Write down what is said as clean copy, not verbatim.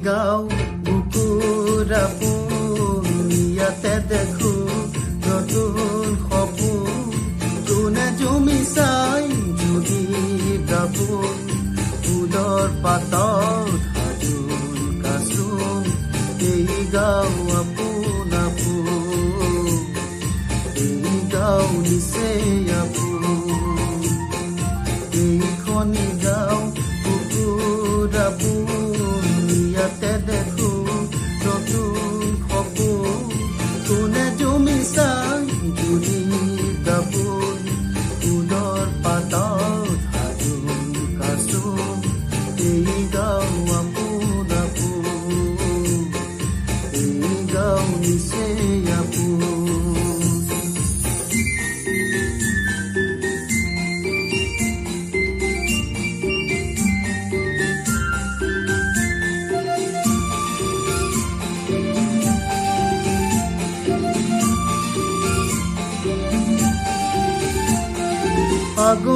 গাঁও বুকুৰ আপোন ইয়াতে দেখো নতুন সপোন যোনে জুমি চাই যদি গাবোন ফুলৰ পাতত সাজোন কাচোন এই গাঁও আপোন আপোন এই গাঁও নিচেই আপোন এইখনি গাঁও বুকুৰ আপোন ইয়াতে দেখো নতুন সপোন যোনে জুমি চাই যদি গাবোন ফুলৰ পাতত সাজোন কাচোন এই গাঁও আপোন আপোন এই গাঁও নিচেই আপোন আগুন